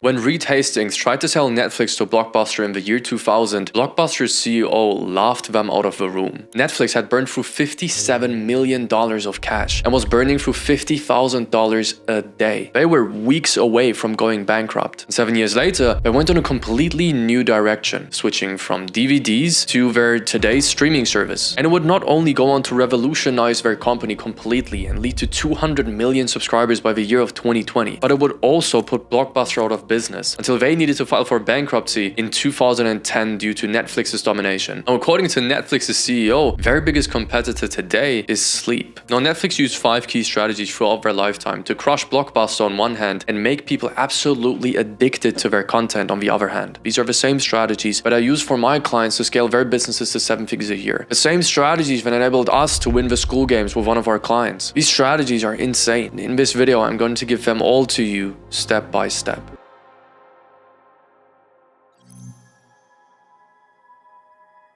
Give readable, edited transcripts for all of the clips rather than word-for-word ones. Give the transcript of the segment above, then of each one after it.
When Reed Hastings tried to sell Netflix to Blockbuster in the year 2000, Blockbuster's CEO laughed them out of the room. Netflix had burned through $57 million of cash and was burning through $50,000 a day. They were weeks away from going bankrupt. And 7 years later, they went on a completely new direction, switching from DVDs to their today's streaming service. And it would not only go on to revolutionize their company completely and lead to 200 million subscribers by the year of 2020, but it would also put Blockbuster out of business until they needed to file for bankruptcy in 2010 due to Netflix's domination. Now, according to Netflix's CEO, their biggest competitor today is sleep. Now, Netflix used 5 key strategies throughout their lifetime to crush Blockbuster on one hand and make people absolutely addicted to their content on the other hand. These are the same strategies that I use for my clients to scale their businesses to 7 figures a year. The same strategies that enabled us to win the school games with one of our clients. These strategies are insane. In this video, I'm going to give them all to you step by step.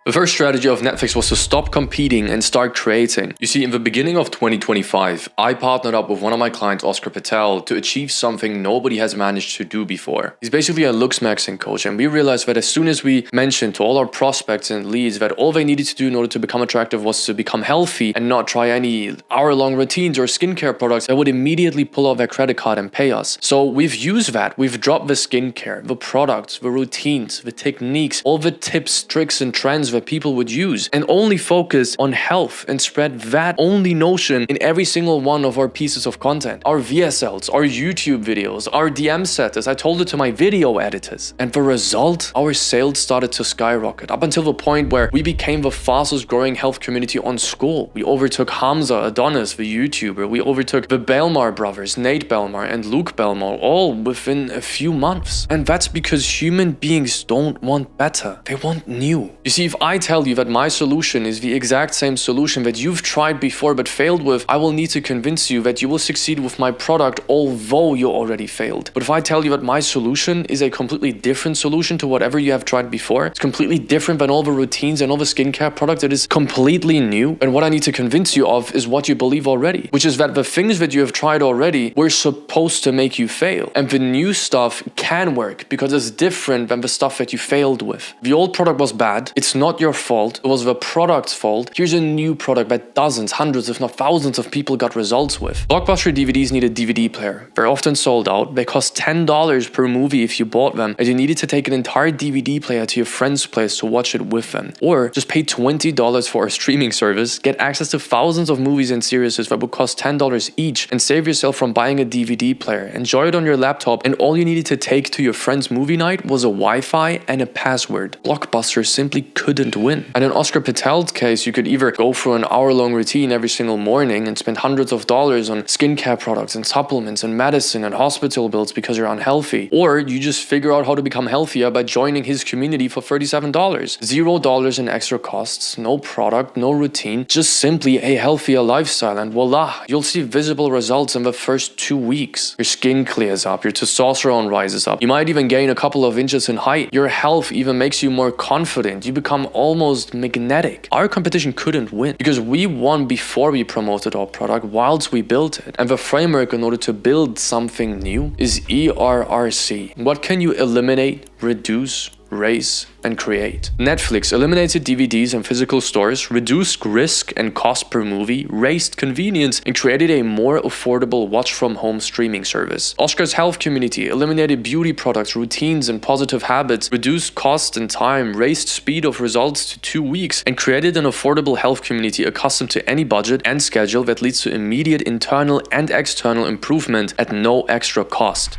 The first strategy of Netflix was to stop competing and start creating. You see, in the beginning of 2025, I partnered up with one of my clients, Oscar Patel, to achieve something nobody has managed to do before. He's basically a looks maxing coach, and we realized that as soon as we mentioned to all our prospects and leads that all they needed to do in order to become attractive was to become healthy and not try any hour-long routines or skincare products, they would immediately pull out their credit card and pay us. So we've used that. We've dropped the skincare, the products, the routines, the techniques, all the tips, tricks, and trends that people would use, and only focus on health and spread that only notion in every single one of our pieces of content. Our VSLs, our YouTube videos, our DM setters. I told it to my video editors, and the result, our sales started to skyrocket up until the point where we became the fastest growing health community on Skool. We overtook Hamza Adonis, the YouTuber. We overtook the Belmar brothers, Nate Belmar and Luke Belmar, all within a few months. And that's because human beings don't want better. They want new. You see, if I tell you that my solution is the exact same solution that you've tried before but failed with, I will need to convince you that you will succeed with my product although you already failed. But if I tell you that my solution is a completely different solution to whatever you have tried before, it's completely different than all the routines and all the skincare products, it is completely new, and what I need to convince you of is what you believe already, which is that the things that you have tried already were supposed to make you fail, and the new stuff can work because it's different than the stuff that you failed with. The old product was bad, it's not your fault, it was the product's fault. Here's a new product that dozens, hundreds, if not thousands of people got results with. Blockbuster DVDs need a DVD player. They're often sold out. They cost $10 per movie if you bought them, and you needed to take an entire DVD player to your friend's place to watch it with them. Or just pay $20 for a streaming service, get access to thousands of movies and series that would cost $10 each, and save yourself from buying a DVD player. Enjoy it on your laptop, and all you needed to take to your friend's movie night was a Wi-Fi and a password. Blockbuster simply couldn't win. And in Oscar Patel's case, you could either go through an hour-long routine every single morning and spend hundreds of dollars on skincare products and supplements and medicine and hospital bills because you're unhealthy, or you just figure out how to become healthier by joining his community for $37. $0 in extra costs, no product, no routine, just simply a healthier lifestyle, and voila, you'll see visible results in the first 2 weeks. Your skin clears up, your testosterone rises up, you might even gain a couple of inches in height, your health even makes you more confident, you become almost magnetic. Our competition couldn't win because we won before we promoted our product whilst we built it. And the framework in order to build something new is ERRC. What can you eliminate, reduce, raise, and create? Netflix eliminated DVDs and physical stores, reduced risk and cost per movie, raised convenience, and created a more affordable watch-from-home streaming service. Oscar's health community eliminated beauty products, routines, and positive habits, reduced cost and time, raised speed of results to 2 weeks, and created an affordable health community accustomed to any budget and schedule that leads to immediate internal and external improvement at no extra cost.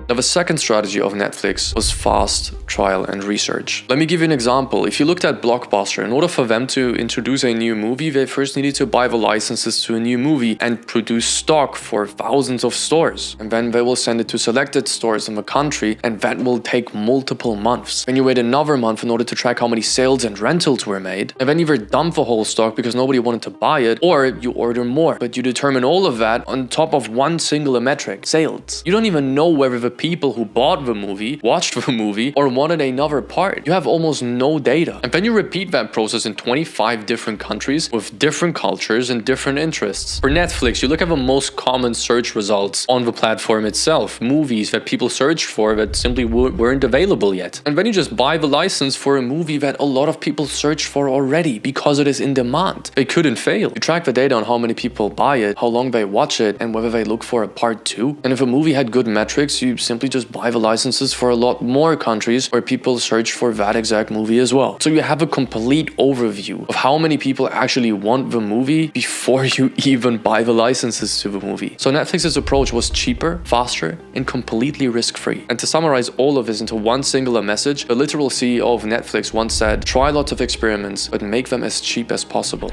Now, the second strategy of Netflix was fast trial and research. Let me give you an example. If you looked at Blockbuster, in order for them to introduce a new movie, they first needed to buy the licenses to a new movie and produce stock for thousands of stores. And then they will send it to selected stores in the country, and that will take multiple months. Then you wait another month in order to track how many sales and rentals were made. And then either dump the whole stock because nobody wanted to buy it, or you order more. But you determine all of that on top of one singular metric: sales. You don't even know whether the people who bought the movie, watched the movie, or wanted another part. You have almost no data. And then you repeat that process in 25 different countries with different cultures and different interests. For Netflix, you look at the most common search results on the platform itself, movies that people searched for that simply weren't available yet. And then you just buy the license for a movie that a lot of people search for already because it is in demand. They couldn't fail. You track the data on how many people buy it, how long they watch it, and whether they look for a part 2. And if a movie had good metrics, you simply just buy the licenses for a lot more countries where people search for that exact movie as well. So you have a complete overview of how many people actually want the movie before you even buy the licenses to the movie. So Netflix's approach was cheaper, faster, and completely risk-free. And to summarize all of this into one singular message, the literal CEO of Netflix once said, "Try lots of experiments, but make them as cheap as possible."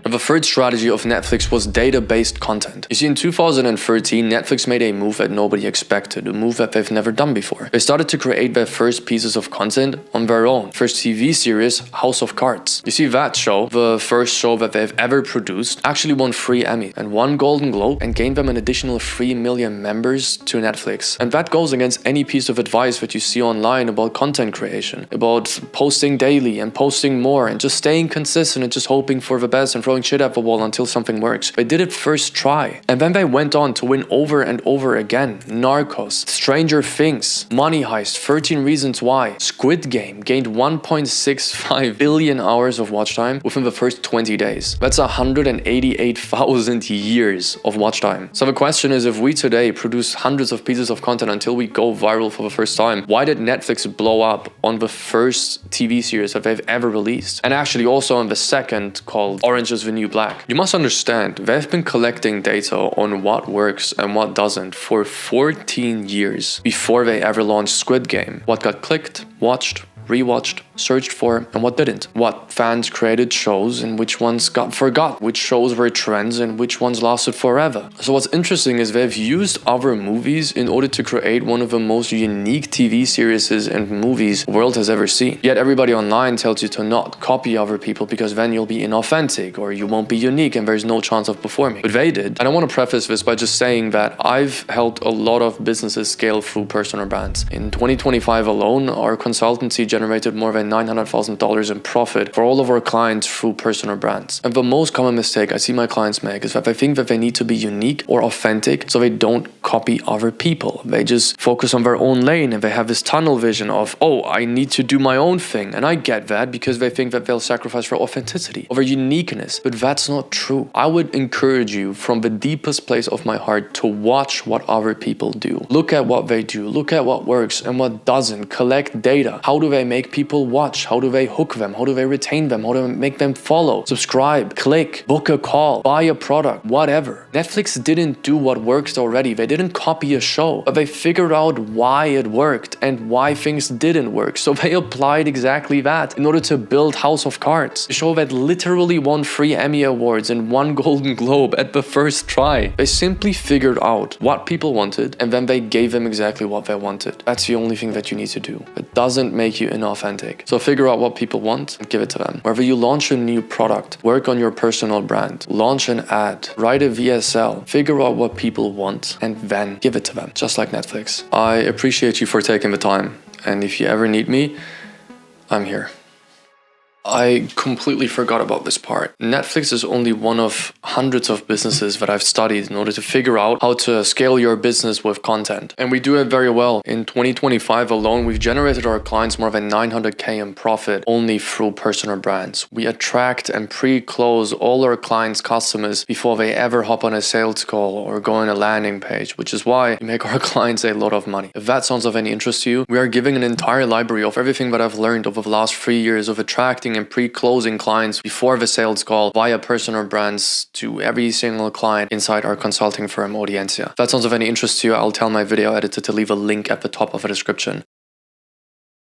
The third strategy of Netflix was data-based content. You see, in 2013, Netflix made a move that nobody expected, a move that they've never done before. They started to create their first pieces of content on their own. First TV series, House of Cards. You see, that show, the first show that they've ever produced, actually won 3 Emmys and 1 Golden Globe and gained them an additional 3 million members to Netflix. And that goes against any piece of advice that you see online about content creation, about posting daily and posting more and just staying consistent and just hoping for the best and throwing shit at the wall until something works. They did it first try. And then they went on to win over and over again. Narcos, Stranger Things, Money Heist, 13 Reasons Why, Squid Game gained 1.65 billion hours of watch time within the first 20 days. That's 188,000 years of watch time. So the question is, if we today produce hundreds of pieces of content until we go viral for the first time, why did Netflix blow up on the first TV series that they've ever released? And actually also on the second, called Orange is the New Black. You must understand, they've been collecting data on what works and what doesn't for 14 years before they ever launched Squid Game. What got clicked, watched, rewatched, searched for, and what didn't. What fans created shows and which ones got forgot, which shows were trends and which ones lasted forever. So what's interesting is they've used other movies in order to create one of the most unique TV series and movies the world has ever seen. Yet everybody online tells you to not copy other people because then you'll be inauthentic or you won't be unique and there's no chance of performing. But they did. And I want to preface this by just saying that I've helped a lot of businesses scale through personal brands. In 2025 alone, our consultancy generated more than $900,000 in profit for all of our clients through personal brands. And the most common mistake I see my clients make is that they think that they need to be unique or authentic so they don't copy other people. They just focus on their own lane and they have this tunnel vision of, oh, I need to do my own thing. And I get that because they think that they'll sacrifice their authenticity or their uniqueness. But that's not true. I would encourage you from the deepest place of my heart to watch what other people do. Look at what they do. Look at what works and what doesn't. Collect data. How do they make people watch? How do they hook them? How do they retain them? How do they make them follow, subscribe, click, book a call, buy a product, whatever? Netflix didn't do what works already. They didn't copy a show, but they figured out why it worked and why things didn't work. So they applied exactly that in order to build House of Cards, a show that literally won 3 Emmy Awards and 1 Golden Globe at the first try. They simply figured out what people wanted and then they gave them exactly what they wanted. That's the only thing that you need to do. It doesn't make you inauthentic. So figure out what people want and give it to them. Wherever you launch a new product, work on your personal brand, launch an ad, write a VSL, figure out what people want and then give it to them, just like Netflix. I appreciate you for taking the time, and if you ever need me, I'm here. I completely forgot about this part. Netflix is only one of hundreds of businesses that I've studied in order to figure out how to scale your business with content. And we do it very well. In 2025 alone, we've generated our clients more than $900K in profit only through personal brands. We attract and pre-close all our clients' customers before they ever hop on a sales call or go on a landing page, which is why we make our clients a lot of money. If that sounds of any interest to you, we are giving an entire library of everything that I've learned over the last 3 years of attracting and pre-closing clients before the sales call via personal brands to every single client inside our consulting firm Audiencia. If that sounds of any interest to you, I'll tell my video editor to leave a link at the top of the description.